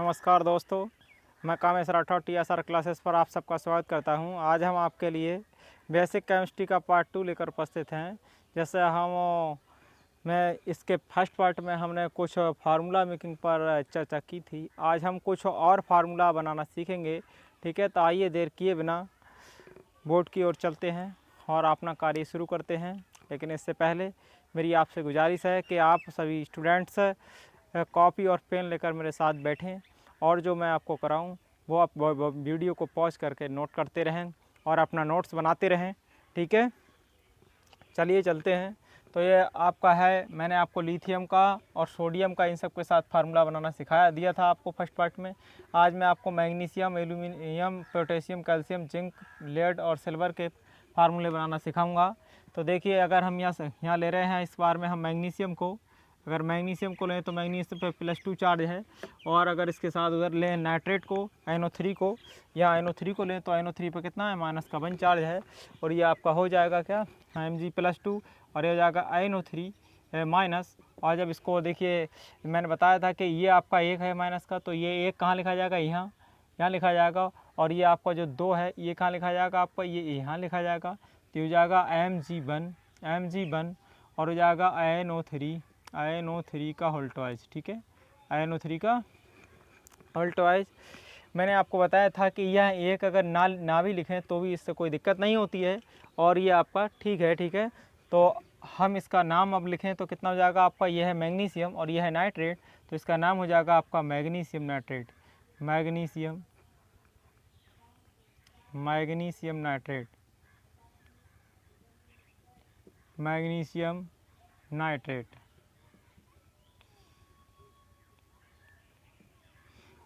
नमस्कार दोस्तों, मैं कामेश राठौर TSR क्लासेस पर आप सबका स्वागत करता हूं। आज हम आपके लिए बेसिक केमिस्ट्री का पार्ट 2 लेकर उपस्थित हैं। जैसे मैं इसके फर्स्ट पार्ट में हमने कुछ फार्मूला मेकिंग पर चर्चा की थी। आज हम कुछ और फार्मूला बनाना सीखेंगे। ठीक है, तो आइए देर किए बिना बोर्ड की ओर चलते हैं और अपना कार्य शुरू करते हैं। लेकिन इससे पहले मेरी आपसे गुजारिश है कि आप सभी स्टूडेंट्स कॉपी और पेन लेकर मेरे साथ बैठें और जो मैं आपको कराऊं वो आप वीडियो को पॉज करके नोट करते रहें और अपना नोट्स बनाते रहें। ठीक है, चलिए चलते हैं। तो ये आपका है, मैंने आपको लिथियम का और सोडियम का इन सब के साथ फार्मूला बनाना सिखाया दिया था आपको फर्स्ट पार्ट में। आज मैं आपको magnesium, aluminium, potassium, calcium, zinc, lead और सिल्वर के फार्मूले बनाना सिखाऊंगा। तो देखिए, अगर हम यहाँ ले रहे हैं, इस बार में हम मैग्नीशियम को, अगर मैग्नीशियम को लें तो मैग्नीशियम पे +2 चार्ज है। और अगर इसके साथ उधर लें नाइट्रेट को, NO3 को, या NO3 को लें तो NO3 पे कितना है, -1 चार्ज है। और ये आपका हो जाएगा क्या, Mg+2, और ये हो जाएगा NO3 माइनस। और जब इसको देखिए, मैंने बताया था कि ये आपका 1 है माइनस का, तो ये 1 कहाँ लिखा जाएगा, यहाँ लिखा जाएगा। और ये आपका जो 2 है ये कहाँ लिखा जाएगा, आपका ये यहाँ लिखा जाएगा। तो हो जाएगा Mg1 और हो जाएगा NO3 का होल ट्वाइस। ठीक है, NO3 का होल ट्वाइस। मैंने आपको बताया था कि यह एक अगर ना भी लिखें तो भी इससे कोई दिक्कत नहीं होती है। और ये आपका ठीक है। तो हम इसका नाम अब लिखें तो कितना हो जाएगा आपका, यह है मैग्नीशियम और यह है नाइट्रेट, तो इसका नाम हो जाएगा आपका मैग्नीशियम नाइट्रेट। Magnesium nitrate.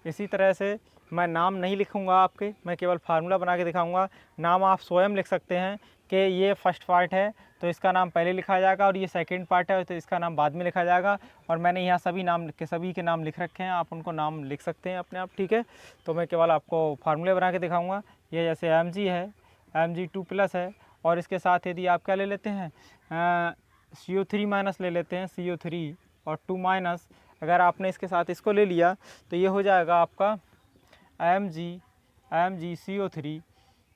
इसी तरह से मैं नाम नहीं लिखूंगा आपके, मैं केवल फार्मूला बना के दिखाऊंगा। नाम आप स्वयं लिख सकते हैं कि ये फर्स्ट पार्ट है तो इसका नाम पहले लिखा जाएगा, और ये सेकंड पार्ट है तो इसका नाम बाद में लिखा जाएगा। और मैंने यहाँ सभी के नाम लिख रखे हैं, आप उनको नाम लिख सकते हैं अपने आप। ठीक है, तो मैं केवल आपको फार्मूले बना के दिखाऊँगा। ये जैसे Mg है, Mg2+ है, और इसके साथ यदि आप क्या ले लेते हैं, CO3- ले लेते हैं, CO3 और 2-। अगर आपने इसके साथ इसको ले लिया तो ये हो जाएगा आपका MgCO3।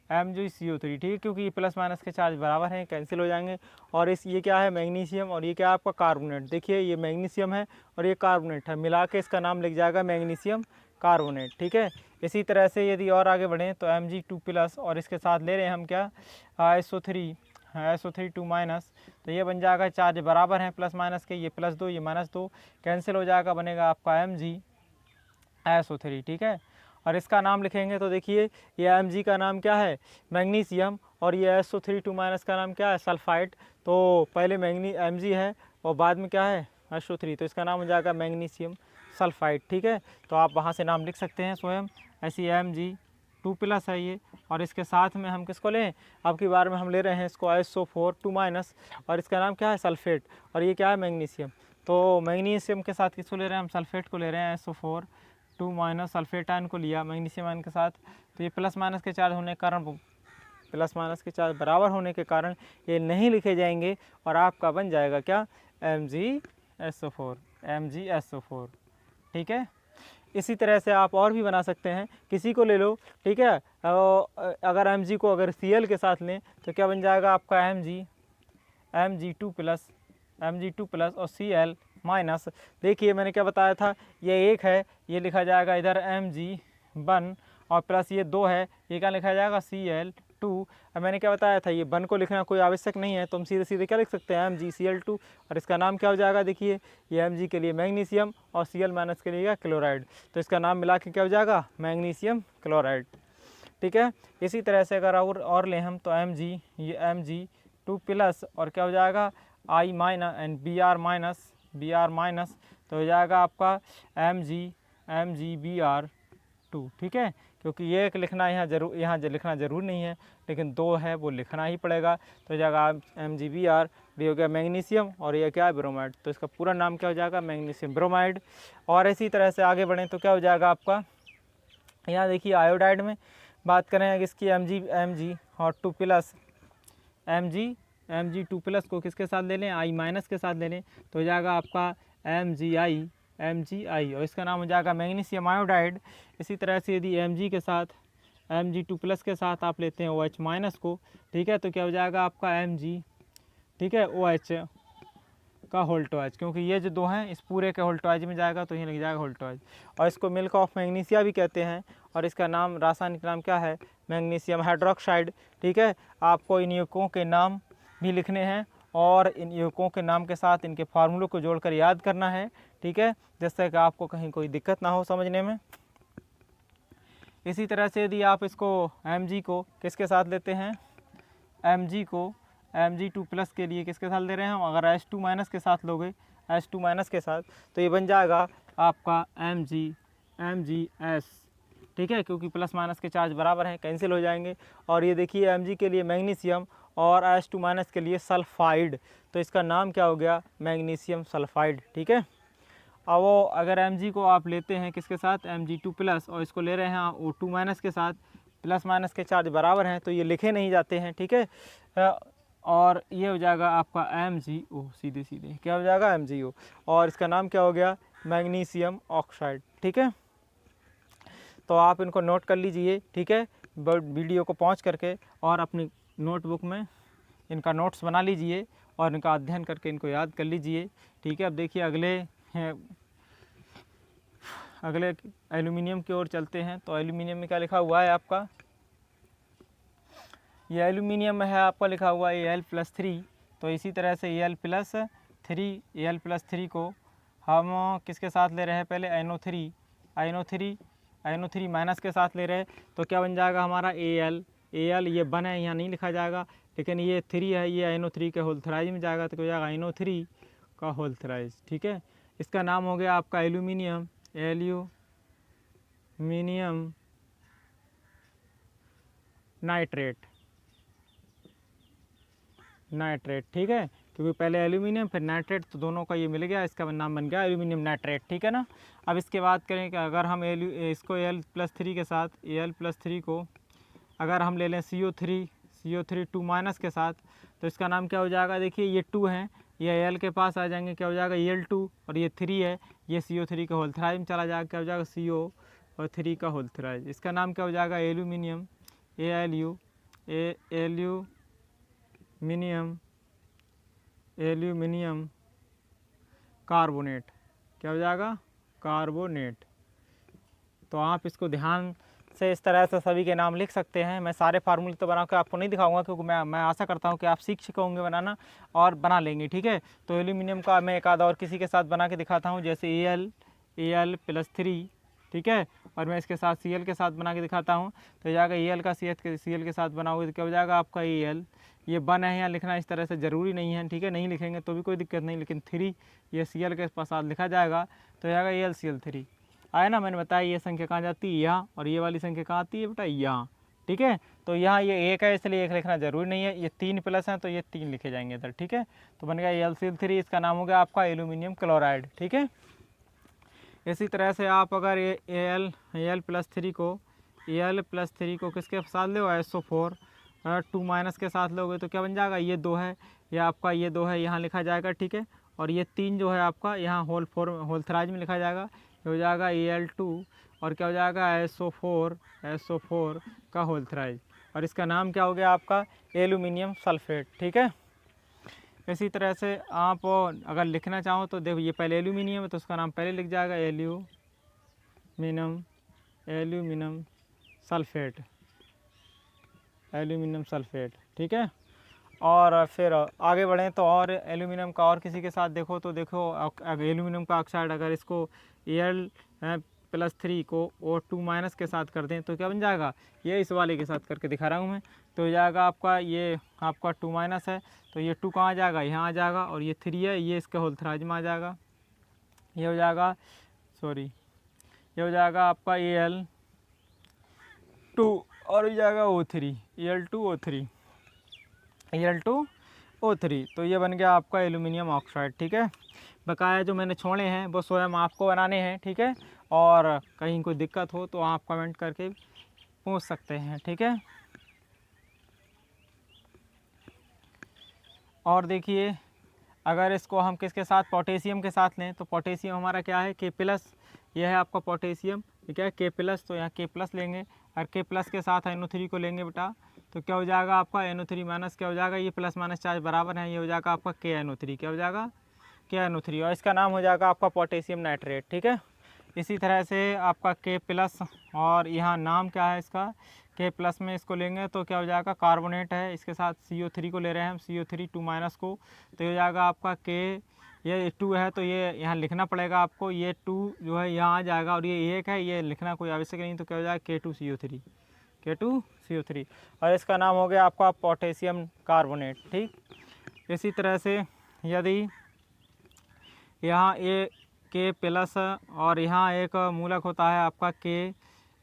ठीक है, क्योंकि ये प्लस माइनस के चार्ज बराबर हैं, कैंसिल हो जाएंगे। और ये क्या है, मैग्नीशियम, और ये क्या है आपका कार्बोनेट। देखिए, ये मैग्नीशियम है और ये कार्बोनेट है, मिला के इसका नाम लिख जाएगा मैग्नीशियम कार्बोनेट। ठीक है, इसी तरह से यदि और आगे बढ़ें तो Mg2+ और इसके साथ ले रहे हैं हम क्या, SO3 2-। तो ये बन जाएगा, चार्ज बराबर हैं प्लस माइनस के, ये +2 ये -2, कैंसिल हो जाएगा, बनेगा आपका MgSO3। ठीक है, और इसका नाम लिखेंगे तो देखिए, ये Mg का नाम क्या है, मैग्नीशियम, और ये SO3 2- का नाम क्या है, सल्फाइड। तो पहले Mg है और बाद में क्या है, SO3, तो इसका नाम हो जाएगा मैग्नीशियम सल्फाइड। ठीक है, तो आप वहाँ से नाम लिख सकते हैं स्वयं। ऐसी Mg2+ है ये, और इसके साथ में हम किसको लें, अब की बार में हम ले रहे हैं इसको SO4 2-, और इसका नाम क्या है, सल्फेट, और ये क्या है, मैग्नीशियम। तो मैग्नीशियम के साथ किसको ले रहे हैं, हम सल्फेट को ले रहे हैं, SO4 2-। सल्फेट आयन को लिया मैग्नीशियम आयन के साथ, तो ये प्लस माइनस के चार्ज होने के कारण, प्लस माइनस के चार्ज बराबर होने के कारण ये नहीं लिखे जाएंगे, और आपका बन जाएगा क्या, MgSO4। ठीक है, इसी तरह से आप और भी बना सकते हैं, किसी को ले लो। ठीक है, अगर Mg को अगर Cl के साथ लें तो क्या बन जाएगा आपका Mg2+ और Cl-। देखिए, मैंने क्या बताया था, ये 1 है, ये लिखा जाएगा इधर Mg1, और प्लस ये 2 है, ये क्या लिखा जाएगा, Cl2। अब मैंने क्या बताया था, ये 1 को लिखना कोई आवश्यक नहीं है, तो हम सीधे सीधे क्या लिख सकते हैं, MgCl2, और इसका नाम क्या हो जाएगा, देखिए, ये Mg के लिए मैग्नीशियम और Cl- के लिए क्लोराइड, तो इसका नाम मिला के क्या हो जाएगा, मैग्नीशियम क्लोराइड। ठीक है, इसी तरह से अगर और लें हम तो ये Mg2+ और क्या हो जाएगा, Br-, तो हो जाएगा आपका MgBr2। ठीक है, क्योंकि ये एक लिखना यहाँ लिखना ज़रूर नहीं है, लेकिन 2 है वो लिखना ही पड़ेगा। तो हो जाएगा MgBr, भी हो गया मैग्नीशियम, और ये क्या है, ब्रोमाइड, तो इसका पूरा नाम क्या हो जाएगा, मैग्नीशियम ब्रोमाइड। और इसी तरह से आगे बढ़ें तो क्या हो जाएगा आपका, यहाँ देखिए आयोडाइड में बात करें इसकी Mg और 2+, Mg2+ को किसके साथ ले लें, I- के साथ ले लें, तो हो जाएगा आपका Mgi, और इसका नाम हो जाएगा मैग्नीशियम आयोडाइड। इसी तरह से यदि Mg के साथ Mg2+ के साथ आप लेते हैं OH माइनस को, ठीक है, तो क्या हो जाएगा आपका Mg, ठीक है, OH का होल्टोइज, क्योंकि ये जो दो हैं इस पूरे के होल्टोइज में जाएगा तो यही लग जाएगा होल्टोइज। और इसको मिल्क ऑफ मैग्नीशिया भी कहते हैं, और इसका नाम, रासायनिक नाम क्या है, मैग्नीशियम हाइड्रोक्साइड। ठीक है, आपको इन यौगिकों के नाम भी लिखने हैं और इन यौगिकों के नाम के साथ इनके फार्मूलों को जोड़कर याद करना है, ठीक है, जिससे कि आपको कहीं कोई दिक्कत ना हो समझने में। इसी तरह से यदि आप इसको Mg को किसके साथ लेते हैं, Mg को Mg2+ के लिए किसके साथ ले रहे हैं हम, अगर H2- के साथ लोगे, H2- के साथ, तो ये बन जाएगा आपका MgS, ठीक है, क्योंकि प्लस माइनस के चार्ज बराबर हैं, कैंसिल हो जाएंगे। और ये देखिए Mg के लिए मैग्नीशियम और H2- के लिए सल्फाइड, तो इसका नाम क्या हो गया, मैग्नीशियम सल्फाइड। ठीक है, अब वो अगर Mg को आप लेते हैं किसके साथ, Mg2+, और इसको ले रहे हैं O2- के साथ, प्लस माइनस के चार्ज बराबर हैं तो ये लिखे नहीं जाते हैं, ठीक है, और ये हो जाएगा आपका MgO, सीधे सीधे क्या हो जाएगा, MgO, और इसका नाम क्या हो गया, मैग्नीशियम ऑक्साइड। ठीक है, तो आप इनको नोट कर लीजिए, ठीक है, वीडियो को पॉज करके, और अपनी नोटबुक में इनका नोट्स बना लीजिए और इनका अध्ययन करके इनको याद कर लीजिए। ठीक है, अब देखिए अगले एल्यूमिनियम की ओर चलते हैं। तो एल्यूमिनियम में क्या लिखा हुआ है आपका, ये एल्यूमिनियम में है आपका लिखा हुआ है Al+3। तो इसी तरह से Al+3 को हम किसके साथ ले रहे हैं, पहले NO3 माइनस के साथ ले रहे हैं, तो क्या बन जाएगा हमारा Al ये 1 है, यहाँ नहीं लिखा जाएगा, लेकिन ये 3 है, ये NO3 के होल थराइज में जाएगा, तो क्या हो जाएगा NO3 का होल थराइज। ठीक है, इसका नाम हो गया आपका एल्यूमिनियम नाइट्रेट। ठीक है, क्योंकि पहले एल्यूमिनियम फिर नाइट्रेट, तो दोनों का ये मिल गया, इसका नाम बन गया एल्यूमिनियम नाइट्रेट। ठीक है ना। अब इसके बात करें कि अगर हम इसको Al+3 के साथ, Al+3 को अगर हम ले लें CO3 2- के साथ, तो इसका नाम क्या हो जाएगा, देखिए ये 2 हैं, ये Al के पास आ जाएंगे, क्या हो जाएगा Al2, और ये 3 है, ये CO3 का होल थराइज में चला जाएगा, क्या हो जाएगा CO3 का होल थराइज। इसका नाम क्या हो जाएगा, एल्यूमिनियम एल्यूमिनियम कार्बोनेट, क्या हो जाएगा, कार्बोनेट। तो आप इसको ध्यान से इस तरह से सभी के नाम लिख सकते हैं। मैं सारे फार्मूले तो बना के आपको नहीं दिखाऊंगा, क्योंकि मैं आशा करता हूं कि आप सीख चुके होंगे बनाना और बना लेंगे। ठीक है, तो एल्यूमिनियम का मैं एक आधा और किसी के साथ बना के दिखाता हूं, जैसे Al+3, ठीक है, और मैं इसके साथ Cl के साथ बना के दिखाता हूँ। तो जाएगा Al का Cl के साथ बनाओगे तो क्या हो जाएगा आपका Al, ये 1 है, यहाँ लिखना इस तरह से ज़रूरी नहीं है, ठीक है, नहीं लिखेंगे तो भी कोई दिक्कत नहीं, लेकिन 3 ये Cl के साथ लिखा जाएगा, तो जाएगा AlCl3। आया ना, मैंने बताया ये संख्या कहाँ जाती है, यहाँ, और ये वाली संख्या कहाँ आती है बेटा, यहाँ। ठीक है, तो यहाँ ये 1 है, इसलिए 1 लिखना ज़रूरी नहीं है, ये 3 प्लस हैं तो ये 3 लिखे जाएंगे इधर। ठीक है, तो बन गया AlCl3, इसका नाम हो गया आपका एल्यूमिनियम क्लोराइड। ठीक है, इसी तरह से आप अगर Al+3 को किसके साथ लो, SO4 2- के साथ लोगे तो क्या बन जाएगा, ये 2 है, ये आपका ये 2 है, यहाँ लिखा जाएगा। ठीक है, और ये 3 जो है आपका यहाँ होल थराइज में लिखा जाएगा, ये हो जाएगा Al2, और क्या हो जाएगा SO4 का होल थराइज, और इसका नाम क्या हो गया आपका, एल्यूमिनियम सल्फेट। ठीक है, इसी तरह से आप अगर लिखना चाहो तो देखो, ये पहले एल्यूमिनियम है तो उसका नाम पहले लिख जाएगा एल्यूमिनियम सल्फेट। ठीक है, और फिर आगे बढ़ें तो और एल्यूमिनियम का और किसी के साथ देखो, तो देखो एल्यूमिनियम का ऑक्साइड अगर इसको Al+3 को O2- के साथ कर दें तो क्या बन जाएगा, ये इस वाले के साथ करके दिखा रहा हूँ मैं, तो हो जाएगा आपका ये आपका 2- है, तो ये 2 कहाँ आ जाएगा, यहाँ आ जाएगा, और ये 3 है, ये इसके होल थराइज में आ जाएगा, ये हो जाएगा ये हो जाएगा आपका Al2, और हो जाएगा Al2O3, तो ये बन गया आपका एल्यूमिनियम ऑक्साइड। ठीक है, बकाया जो मैंने छोड़े हैं वो स्वयं आपको बनाने हैं। ठीक है, और कहीं कोई दिक्कत हो तो आप कमेंट करके पूछ सकते हैं। ठीक है, और देखिए अगर इसको हम किसके साथ, पोटेशियम के साथ लें, तो पोटेशियम हमारा क्या है, के प्लस, ये है आपका पोटेशियम, ठीक है, के प्लस, तो यहाँ के प्लस लेंगे और के प्लस के साथ NO3 को लेंगे बेटा, तो क्या हो जाएगा आपका NO3 माइनस क्या हो जाएगा, ये प्लस माइनस चार्ज बराबर है, ये हो जाएगा आपका KNO3, क्या हो जाएगा KNO3, और इसका नाम हो जाएगा आपका पोटेशियम नाइट्रेट, ठीक है। इसी तरह से आपका के प्लस, और यहाँ नाम क्या है इसका, के प्लस में इसको लेंगे तो क्या हो जाएगा, कार्बोनेट है, इसके साथ CO3 को ले रहे हैं हम, CO3 2 माइनस को, तो ये हो जाएगा आपका के, ये 2 है तो ये यहाँ लिखना पड़ेगा आपको, ये 2 जो है यहाँ आ जाएगा, और ये 1 है, ये लिखना कोई आवश्यक नहीं, तो क्या हो जाएगा K2CO3, K2CO3, और इसका नाम हो गया आपका पोटेशियम कार्बोनेट, ठीक। इसी तरह से यदि यहाँ ए के प्लस और यहाँ एक मूलक होता है आपका के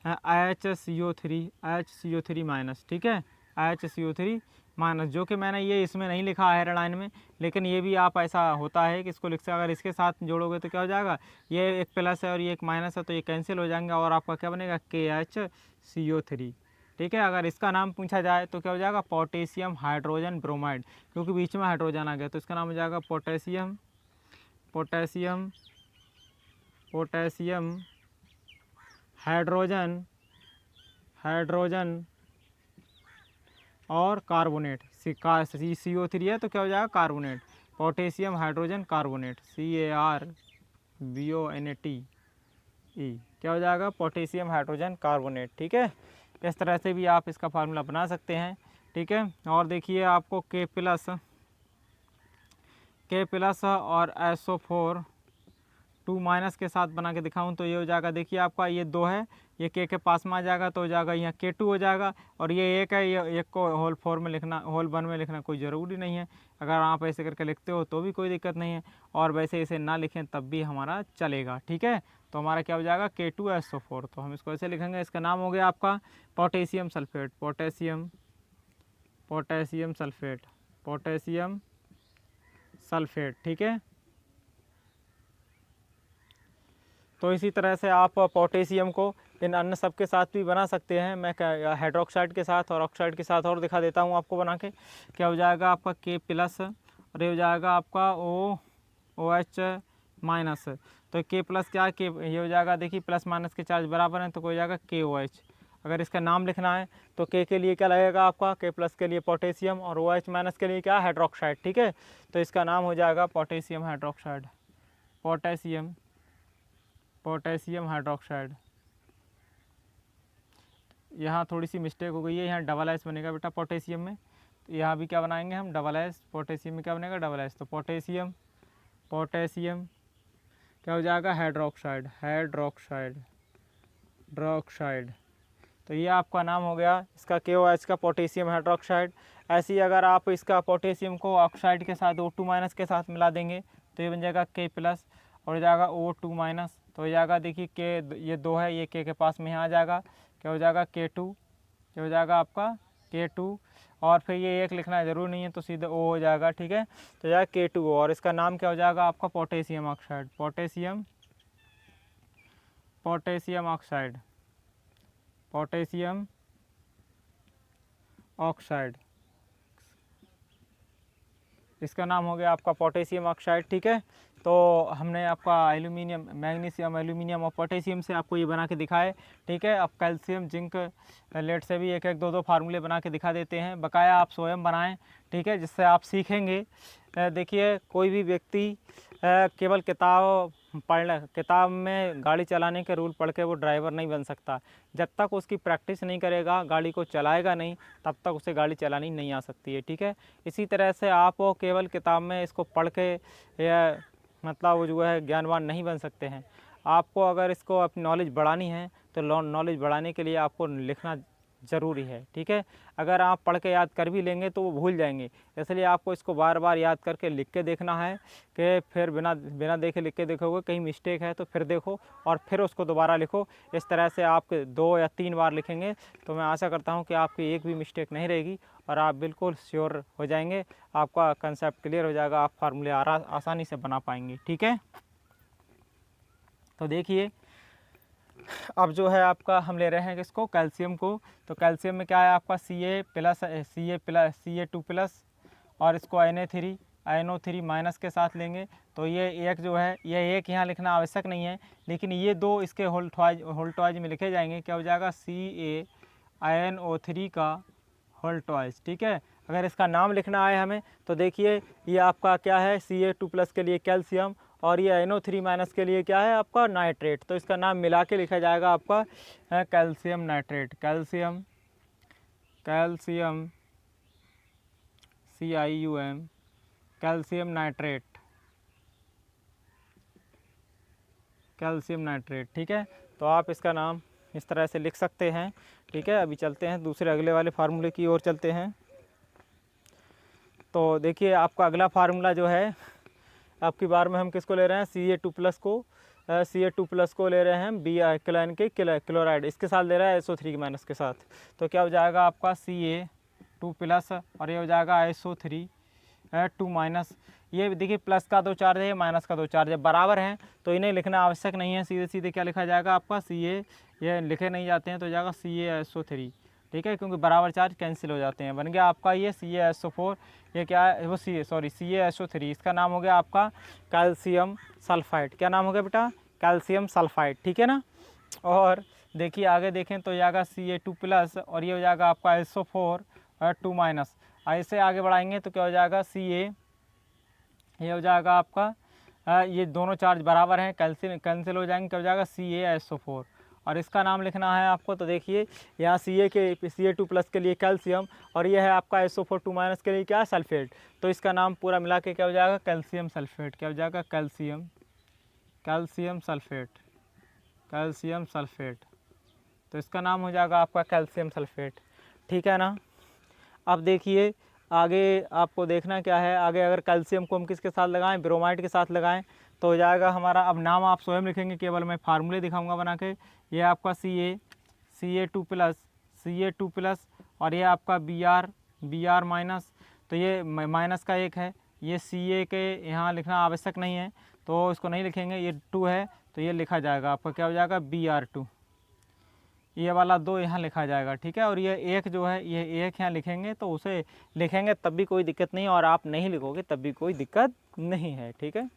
HCO3 माइनस, ठीक है, HCO3 माइनस, जो कि मैंने ये इसमें नहीं लिखा है लाइन में, लेकिन ये भी आप ऐसा होता है कि इसको लिख से अगर इसके साथ जोड़ोगे तो क्या हो जाएगा, ये एक प्लस है और ये एक माइनस है, तो ये कैंसिल हो जाएंगे और आपका क्या बनेगा, KHCO3, ठीक है। अगर इसका नाम पूछा जाए तो क्या हो जाएगा, पोटेशियम हाइड्रोजन ब्रोमाइड, क्योंकि बीच में हाइड्रोजन आ गया, तो इसका नाम हो जाएगा पोटेशियम हाइड्रोजन और कार्बोनेट, CO3 है तो क्या हो जाएगा, carbonate, potassium hydrogen carbonate, CARBONATE, क्या हो जाएगा, पोटेशियम हाइड्रोजन कार्बोनेट, ठीक है। इस तरह से भी आप इसका फार्मूला बना सकते हैं, ठीक है। और देखिए आपको के प्लस और SO4 2 माइनस के साथ बना के दिखाऊं तो ये हो जाएगा, देखिए आपका ये 2 है, ये के पास में आ जाएगा तो हो जाएगा यहाँ K2 हो जाएगा, और ये 1 है, ये 1 को होल 4 में लिखना, होल 1 में लिखना कोई ज़रूरी नहीं है, अगर आप ऐसे करके लिखते हो तो भी कोई दिक्कत नहीं है, और वैसे इसे ना लिखें तब भी हमारा चलेगा, ठीक है। तो हमारा क्या हो जाएगा, K2SO4, तो हम इसको ऐसे लिखेंगे, इसका नाम हो गया आपका पोटेशियम सल्फेट, ठीक है। तो इसी तरह से आप पोटेशियम को इन अन्य सब के साथ भी बना सकते हैं, मैं हाइड्रोक्साइड के साथ और ऑक्साइड के साथ और दिखा देता हूँ आपको बना के, क्या हो जाएगा आपका के प्लस, और ये हो जाएगा आपका OH माइनस, तो के प्लस क्या, के ये हो जाएगा, देखिए प्लस माइनस के चार्ज बराबर हैं, तो हो जाएगा KOH। अगर इसका नाम लिखना है तो के लिए क्या लगेगा आपका, के प्लस के लिए पोटेशियम और OH माइनस के लिए क्या, हाइड्रोक्साइड, ठीक है। तो इसका नाम हो जाएगा पोटेशियम हाइड्रोक्साइड, यहाँ थोड़ी सी मिस्टेक हो गई है, यहाँ डबल एस बनेगा बेटा पोटेशियम में, तो यहाँ भी क्या बनाएंगे हम, डबल एस, पोटेशियम में क्या बनेगा, डबल एस, तो पोटेशियम क्या हो जाएगा, हाइड्रोक्साइड, तो ये आपका नाम हो गया इसका KOH का पोटेशियम हाइड्रोक्साइड। ऐसे ही अगर आप इसका पोटेशियम को ऑक्साइड के साथ O2 माइनस के साथ मिला देंगे तो ये बन जाएगा K प्लस, और हो जाएगा O2 माइनस, तो हो जाएगा, देखिए के ये 2 है, ये के पास में यहाँ आ जाएगा, क्या हो जाएगा K2, क्या हो जाएगा आपका K2, और फिर ये 1 लिखना ज़रूरी नहीं है तो सीधे O हो जाएगा, ठीक है। तो जाएगा K2, और इसका नाम क्या हो जाएगा आपका पोटेशियम ऑक्साइड, पोटेशियम ऑक्साइड, इसका नाम हो गया आपका पोटेशियम ऑक्साइड, ठीक है। तो हमने आपका एल्यूमिनियम, मैग्नीशियम, एल्यूमिनियम और पोटेशियम से आपको ये बना के दिखाए, ठीक है। अब कैल्शियम, जिंक, लेड से भी एक एक दो फार्मूले बना के दिखा देते हैं, बकाया आप स्वयं बनाएं, ठीक है, जिससे आप सीखेंगे। देखिए कोई भी व्यक्ति केवल किताब में गाड़ी चलाने के रूल पढ़ के वो ड्राइवर नहीं बन सकता, जब तक उसकी प्रैक्टिस नहीं करेगा, गाड़ी को चलाएगा नहीं, तब तक उसे गाड़ी चलानी नहीं आ सकती है, ठीक है। इसी तरह से आप केवल किताब में इसको पढ़ के या मतलब वो जो है ज्ञानवान नहीं बन सकते हैं। आपको अगर इसको अपनी नॉलेज बढ़ानी है तो नॉलेज बढ़ाने के लिए आपको लिखना ज़रूरी है, ठीक है। अगर आप पढ़ के याद कर भी लेंगे तो वो भूल जाएंगे, इसलिए आपको इसको बार बार याद करके लिख के देखना है, कि फिर बिना देखे लिख के देखोगे, कहीं मिस्टेक है तो फिर देखो और फिर उसको दोबारा लिखो। इस तरह से आप 2 या 3 बार लिखेंगे तो मैं आशा करता हूँ कि आपकी एक भी मिस्टेक नहीं रहेगी और आप बिल्कुल श्योर हो जाएंगे, आपका कंसेप्ट क्लियर हो जाएगा, आप फार्मूले आसानी से बना पाएंगे, ठीक है। तो देखिए अब जो है आपका हम ले रहे हैं किसको, कैल्शियम को, तो कैल्शियम में क्या है आपका Ca+, Ca2+, और इसको Na3, NO3 माइनस के साथ लेंगे तो ये एक जो है, ये एक यहाँ लिखना आवश्यक नहीं है, लेकिन ये दो इसके होल्टवाइज में लिखे जाएंगे। क्या हो जाएगा, CaNO3 का होल्टवाइज। ठीक है, अगर इसका नाम लिखना है हमें तो देखिए ये आपका क्या है, Ca2+ के लिए कैल्शियम और ये NO3 माइनस के लिए क्या है आपका नाइट्रेट। तो इसका नाम मिला के लिखा जाएगा आपका calcium nitrate, calcium CIUM calcium nitrate, calcium nitrate. ठीक है, तो आप इसका नाम इस तरह से लिख सकते हैं। ठीक है, अभी चलते हैं दूसरे अगले वाले फार्मूले की ओर चलते हैं। तो देखिए आपका अगला फार्मूला जो है, आपकी बार में हम किसको ले रहे हैं, Ca2+ को, Ca2+ को ले रहे हैं हम क्लोराइन के क्लोराइड, इसके साथ ले रहा है SO3 माइनस के साथ। तो क्या हो जाएगा आपका Ca2+ और ये हो जाएगा SO3 माइनस। ये देखिए प्लस का 2 चार्ज है, माइनस का 2 चार्ज है, बराबर हैं तो इन्हें लिखना आवश्यक नहीं है। सीधे सीधे क्या लिखा जाएगा आपका Ca, ये लिखे नहीं जाते हैं तो जाएगा CaSO3। ठीक है, क्योंकि बराबर चार्ज कैंसिल हो जाते हैं। बन गया आपका ये CaSO4, ये क्या है वो CaSO3, इसका नाम हो गया आपका कैल्शियम सल्फाइड। क्या नाम हो गया बेटा, कैल्शियम सल्फाइड। ठीक है ना, और देखिए आगे देखें तो जाएगा Ca2+ और ये हो जाएगा आपका SO4 माइनस। ऐसे आगे बढ़ाएंगे तो क्या हो जाएगा Ca, ये हो जाएगा आपका ये दोनों चार्ज बराबर हैं, कैंसिल हो जाएंगे, क्या हो जाएगा CaSO4 और इसका नाम लिखना है आपको। तो देखिए यहाँ Ca2+ के लिए कैल्शियम और ये है आपका SO4 माइनस के लिए क्या है, सल्फेट। तो इसका नाम पूरा मिला के क्या हो जाएगा, कैल्शियम सल्फेट। क्या हो जाएगा, कैल्शियम सल्फेट। तो इसका नाम हो जाएगा आपका कैल्शियम सल्फेट। ठीक है ना, अब देखिए आगे आपको देखना क्या है, आगे अगर कैल्शियम को हम किसके साथ लगाएं, ब्रोमाइड के साथ लगाएं तो हो जाएगा हमारा, अब नाम आप स्वयं लिखेंगे, केवल मैं फार्मूले दिखाऊंगा बना के। ये आपका Ca2+ और ये आपका Br माइनस, तो ये माइनस का एक है, ये Ca के यहाँ लिखना आवश्यक नहीं है तो इसको नहीं लिखेंगे। ये 2 है तो ये लिखा जाएगा आपका, क्या हो जाएगा, Br2, ये वाला 2 यहाँ लिखा जाएगा। ठीक है, और ये एक जो है, ये एक यहाँ लिखेंगे तो उसे लिखेंगे तब भी कोई दिक्कत नहीं, और आप नहीं लिखोगे तब भी कोई दिक्कत नहीं है। ठीक है,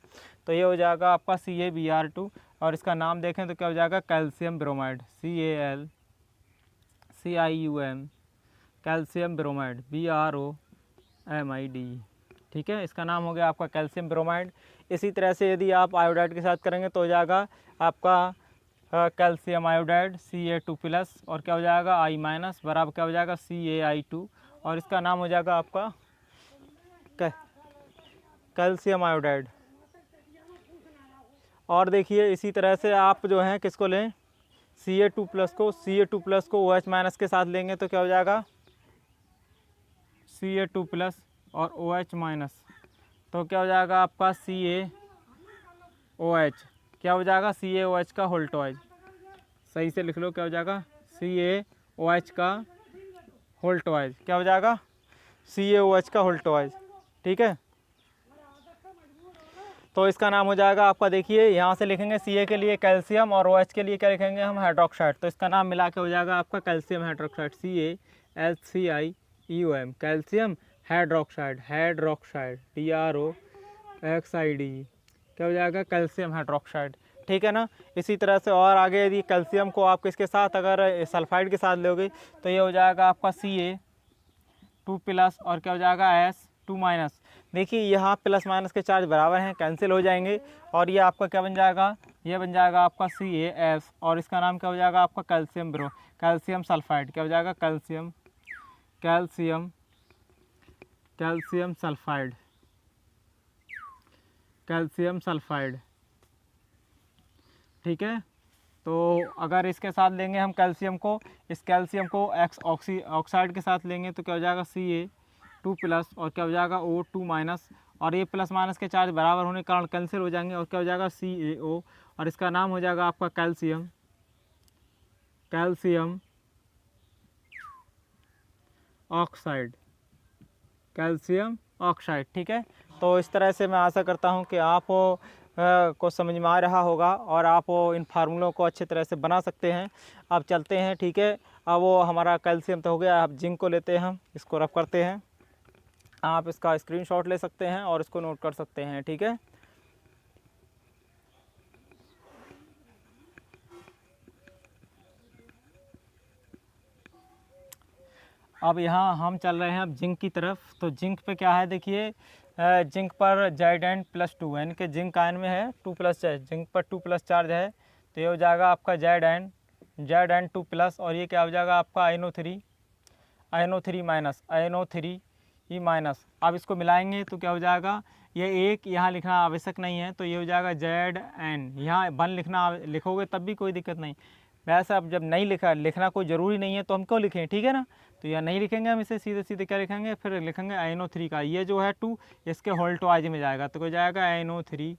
तो ये हो जाएगा आपका CaBr2 और इसका नाम देखें तो क्या हो जाएगा, calcium bromide, CiUM calcium bromide, BROMID। ठीक है, इसका नाम हो गया आपका कैल्शियम ब्रोमाइड। इसी तरह से यदि आप आयोडाइड के साथ करेंगे तो हो जाएगा आपका कैल्शियम आयोडाइड Ca2+ और क्या हो जाएगा I माइनस बराबर क्या हो जाएगा CaI2 और इसका नाम हो जाएगा आपका कैल्शियम आयोडाइड। और देखिए इसी तरह से आप जो हैं किसको लें, Ca2+ को OH माइनस के साथ लेंगे तो क्या हो जाएगा Ca2+ और OH माइनस, तो क्या हो जाएगा आपका CaOH, क्या हो जाएगा CaOH का होल्टवाइज। सही से लिख लो, क्या हो जाएगा CaOH का होल्टवाइज, क्या हो जाएगा CaOH का होल्टवाइज। ठीक है, तो इसका नाम हो जाएगा आपका, देखिए यहाँ से लिखेंगे Ca के लिए कैल्शियम और OH के लिए क्या लिखेंगे हम, हाइड्रोक्साइड। तो इसका नाम मिला के हो जाएगा आपका calcium hydroxide, CaLCiUM calcium hydroxide, DROXID, क्या हो जाएगा कैल्शियम हाइड्रोक्साइड। ठीक है ना, इसी तरह से और आगे यदि कैल्शियम को आप किसके साथ अगर सल्फाइड के साथ लोगे तो ये हो जाएगा आपका Ca2+ और क्या हो जाएगा S2 माइनस। देखिए यहाँ प्लस माइनस के चार्ज बराबर हैं, कैंसिल हो जाएंगे और ये आपका क्या बन जाएगा, ये बन जाएगा आपका CaS और इसका नाम क्या हो जाएगा आपका कैल्शियम सल्फाइड। क्या हो जाएगा कैल्शियम सल्फाइड। ठीक है, तो अगर इसके साथ लेंगे हम कैल्शियम को, इस कैल्शियम को ऑक्साइड के साथ लेंगे तो क्या हो जाएगा Ca2+ और क्या हो जाएगा O2 माइनस और ये प्लस माइनस के चार्ज बराबर होने के कारण कैंसिल हो जाएंगे और क्या हो जाएगा CaO और इसका नाम हो जाएगा आपका कैल्शियम ऑक्साइड। ठीक है, तो इस तरह से मैं आशा करता हूँ कि आप को समझ में आ रहा होगा और आप इन फार्मूलों को अच्छी तरह से बना सकते हैं। अब चलते हैं, ठीक है, अब वो हमारा कैल्शियम तो हो गया, अब जिंक को लेते हैं हम, इसको रब करते हैं। आप इसका स्क्रीनशॉट ले सकते हैं और इसको नोट कर सकते हैं, ठीक है। अब यहाँ हम चल रहे हैं अब जिंक की तरफ। तो जिंक पे क्या है देखिए, जिंक पर जेड +2 यानी कि जिंक आयन में है 2+ चार्ज, जिंक पर 2+ चार्ज है, तो ये हो जाएगा आपका Zn 2+, और ये क्या हो जाएगा आपका INO3 अब इसको मिलाएंगे तो क्या हो जाएगा, ये एक यहाँ लिखना आवश्यक नहीं है, तो ये हो जाएगा Zn, यहाँ 1 लिखोगे तब भी कोई दिक्कत नहीं। वैसे अब जब नहीं लिखना कोई ज़रूरी नहीं है तो हम क्यों लिखें, ठीक है ना। तो यह नहीं लिखेंगे, हम इसे सीधे सीधे क्या लिखेंगे, फिर लिखेंगे INO3 का, ये जो है 2 इसके होल्टवाइज में जाएगा, तो हो जाएगा INO3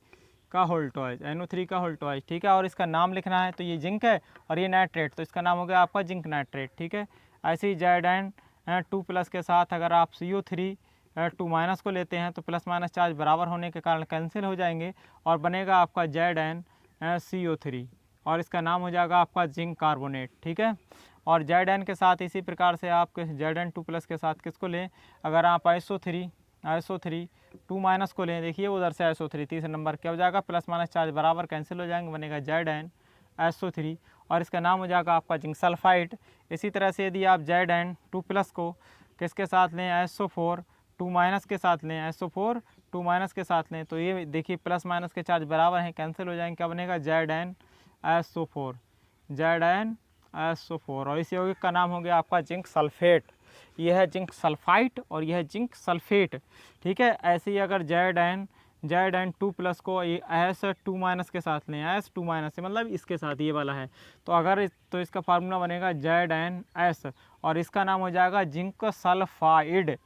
का होल्टवाइज, ठीक है। और इसका नाम लिखना है, तो ये जिंक है और ये नाइट्रेट, तो इसका नाम हो गया आपका जिंक नाइट्रेट, ठीक है। ऐसे ही Zn 2+ के साथ अगर आप CO3 2- को लेते हैं तो प्लस माइनस चार्ज बराबर होने के कारण कैंसिल हो जाएंगे और बनेगा आपका ZnCO3, और इसका नाम हो जाएगा आपका जिंक कार्बोनेट, ठीक है। और Zn के साथ इसी प्रकार से आप Zn 2+ के साथ किसको लें, अगर आप ISO3 2- को लें, देखिए उधर से ISO3 तीसरे नंबर क्या हो जाएगा, प्लस माइनस चार्ज बराबर कैंसिल हो जाएंगे, बनेगा ZnSO3, और इसका नाम हो जाएगा आपका जिंक सल्फाइड। इसी तरह से यदि आप Zn 2+ को किसके साथ लें, SO4 2- के साथ लें, SO4 2- के साथ लें, तो ये देखिए प्लस माइनस के चार्ज बराबर हैं, कैंसिल हो जाएंगे, क्या बनेगा ZnSO4, और इस यौगिक का नाम हो गया आपका जिंक सल्फेट। यह है जिंक सल्फाइट और यह है जिंक सल्फेट, ठीक है। ऐसे ही अगर Zn 2+ को S2- के साथ लें, S2- से मतलब इसके साथ ये वाला है, तो अगर तो इसका फार्मूला बनेगा ZnS, और इसका नाम हो जाएगा जिंक सल्फाइड।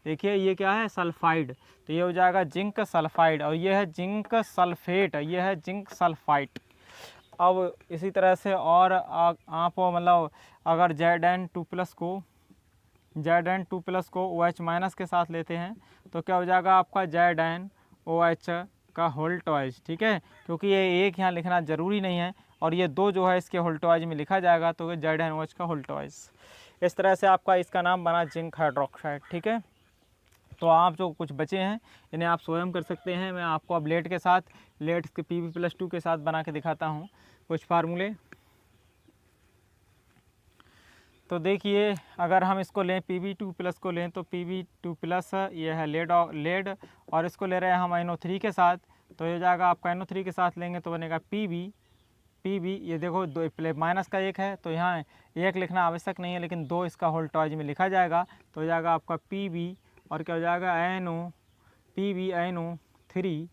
देखिए ये क्या है, सल्फाइड, तो ये हो जाएगा जिंक सल्फाइड, और ये है जिंक सल्फेट, ये है जिंक सल्फाइट। अब इसी तरह से और आप मतलब अगर Zn 2+ को OH- के साथ लेते हैं तो क्या हो जाएगा आपका ZnOH का होल्टवाइज, ठीक है, क्योंकि ये एक यहाँ लिखना ज़रूरी नहीं है, और ये 2 जो है इसके होल्टवाइज में लिखा जाएगा, तो ZnOH का होल्टवाइज। इस तरह से आपका इसका नाम बना जिंक हाइड्रोक्साइड, ठीक है। तो आप जो कुछ बचे हैं इन्हें आप स्वयं कर सकते हैं। मैं आपको अब लेड के के Pb+2 के साथ बना के दिखाता हूँ कुछ फार्मूले। तो देखिए अगर हम इसको लें Pb2+ को लें तो Pb2+ ये है लेड, और इसको ले रहे हैं हम INO3 के साथ, तो ये जाएगा आपका INO3 के साथ लेंगे तो बनेगा Pb, ये देखो दो माइनस का एक है, तो यहाँ एक लिखना आवश्यक नहीं है, लेकिन 2 इसका होल्टवाइज में लिखा जाएगा, तो हो जाएगा आपका Pb, और क्या हो जाएगा PbNO3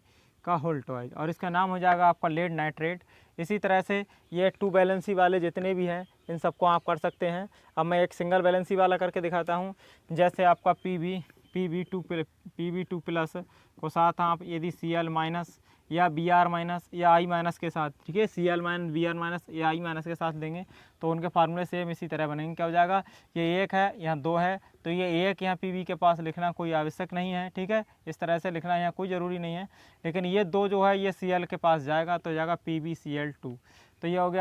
का होल्टवाइज, और इसका नाम हो जाएगा आपका लेड नाइट्रेट। इसी तरह से ये 2 बैलेंसी वाले जितने भी हैं इन सबको आप कर सकते हैं। अब मैं एक सिंगल बैलेंसी वाला करके दिखाता हूँ। जैसे आपका Pb2+ को साथ आप यदि Cl- या Br- या I- के साथ, ठीक है, Cl- Br- या I- के साथ देंगे तो उनके फार्मूले सेम इसी तरह बनेंगे। क्या हो जाएगा, ये 1 है, यहाँ 2 है, तो ये 1 यहाँ Pb के पास लिखना कोई आवश्यक नहीं है, ठीक है, इस तरह से लिखना यहाँ कोई ज़रूरी नहीं है, लेकिन ये 2 जो है ये Cl के पास जाएगा, तो जाएगा PbCl2। तो ये हो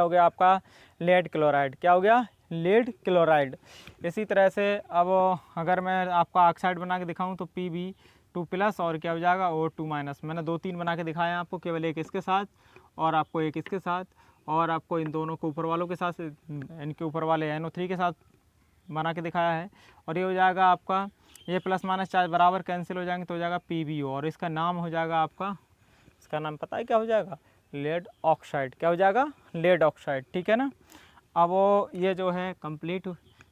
गया आपका लेड क्लोराइड। क्या हो गया, लेड क्लोराइड। इसी तरह से अब अगर मैं आपका ऑक्साइड बना के दिखाऊं तो Pb2+ और क्या हो जाएगा O2-। मैंने 2-3 बना के दिखाया आपको, केवल एक इसके साथ और आपको एक इसके साथ, और आपको इन दोनों को ऊपर वालों के साथ, इनके ऊपर वाले NO3 के साथ बना के दिखाया है। और ये हो जाएगा आपका, ये प्लस माइनस चार्ज बराबर कैंसिल हो जाएंगे, तो हो जाएगा PbO, और इसका नाम हो जाएगा आपका, इसका नाम पता है क्या हो जाएगा, लेड ऑक्साइड। क्या हो जाएगा, लेड ऑक्साइड, ठीक है ना। अब वो ये जो है कंप्लीट,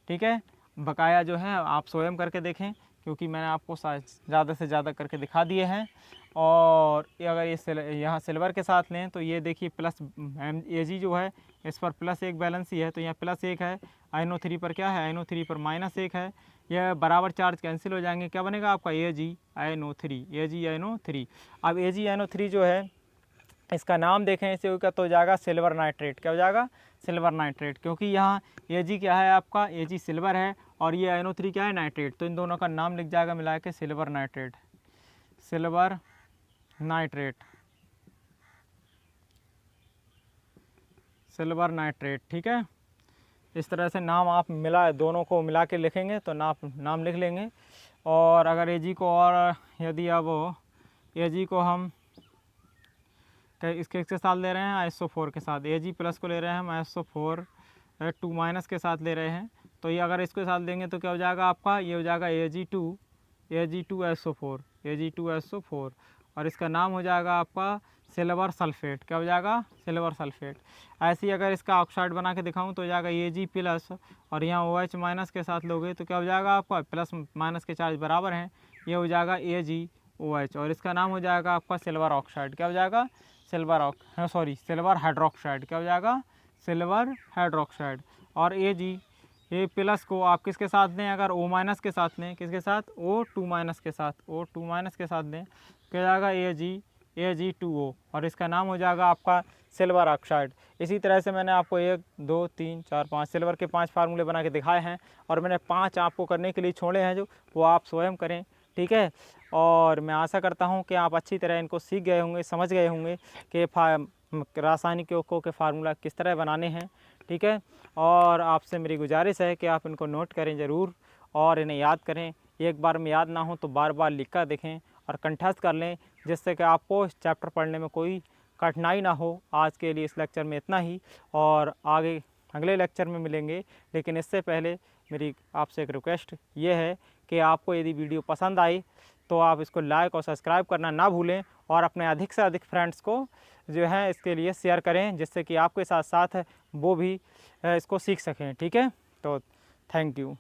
ठीक है, बकाया जो है आप स्वयं करके देखें, क्योंकि मैंने आपको ज़्यादा से ज़्यादा करके दिखा दिए हैं। और अगर ये यहाँ सिल्वर के साथ लें तो ये देखिए प्लस Ag जो है इस पर +1 बैलेंस ही है, तो यहाँ +1 है, INO3 पर क्या है, INO3 पर -1 है, यह बराबर चार्ज कैंसिल हो जाएंगे, क्या बनेगा आपका AgINO3। अब AgINO3 जो है इसका नाम देखें इसे का, तो हो जाएगा सिल्वर नाइट्रेट। क्या हो जाएगा, सिल्वर नाइट्रेट, क्योंकि यहाँ Ag क्या है आपका, Ag सिल्वर है और ये INO3 क्या है, नाइट्रेट, तो इन दोनों का नाम लिख जाएगा मिला के सिल्वर नाइट्रेट, सिल्वर नाइट्रेट, ठीक है। इस तरह से नाम आप दोनों को मिला के लिखेंगे तो नाम लिख लेंगे। और अगर AG को और यदि अब AG को हम इसके साथ ले रहे हैं ISO4 के साथ, AG प्लस को ले रहे हैं हम ISO4 2 माइनस के साथ ले रहे हैं, तो ये अगर इसके साथ देंगे तो क्या हो जाएगा आपका, ये हो जाएगा AG2SO4 और इसका नाम हो जाएगा आपका सिल्वर सल्फेट। क्या हो जाएगा, सिल्वर सल्फेट। ऐसे ही अगर इसका ऑक्साइड बना के दिखाऊं तो हो जाएगा AG प्लस और यहाँ OH माइनस के साथ लोगे तो क्या हो जाएगा आपका, प्लस माइनस के चार्ज बराबर हैं, ये हो जाएगा AgOH और इसका नाम हो जाएगा आपका सिल्वर ऑक्साइड। क्या हो जाएगा, सिल्वर हाइड्रोक्साइड। क्या हो जाएगा, सिल्वर हाइड्रोक्साइड। और ए प्लस को आप किसके साथ दें, अगर O माइनस के साथ लें, किसके साथ, O2 माइनस के साथ दें, क्या जाएगा Ag2O और इसका नाम हो जाएगा आपका सिल्वर ऑक्साइड। इसी तरह से मैंने आपको 1 2 3 4 5 सिल्वर के 5 फार्मूले बना के दिखाए हैं और मैंने 5 आपको करने के लिए छोड़े हैं, जो वो आप स्वयं करें, ठीक है। और मैं आशा करता हूँ कि आप अच्छी तरह इनको सीख गए होंगे, समझ गए होंगे कि रासायनिक यौगिकों के फार्मूला किस तरह बनाने हैं, ठीक है। और आपसे मेरी गुजारिश है कि आप इनको नोट करें ज़रूर और इन्हें याद करें। एक बार में याद ना हो तो बार बार लिख कर देखें और कंठस्थ कर लें, जिससे कि आपको इस चैप्टर पढ़ने में कोई कठिनाई ना हो। आज के लिए इस लेक्चर में इतना ही और आगे अगले लेक्चर में मिलेंगे, लेकिन इससे पहले मेरी आपसे एक रिक्वेस्ट ये है कि आपको यदि वीडियो पसंद आई तो आप इसको लाइक और सब्सक्राइब करना ना भूलें और अपने अधिक से अधिक फ्रेंड्स को जो है इसके लिए शेयर करें, जिससे कि आपके साथ साथ वो भी इसको सीख सकें, ठीक है। तो थैंक यू।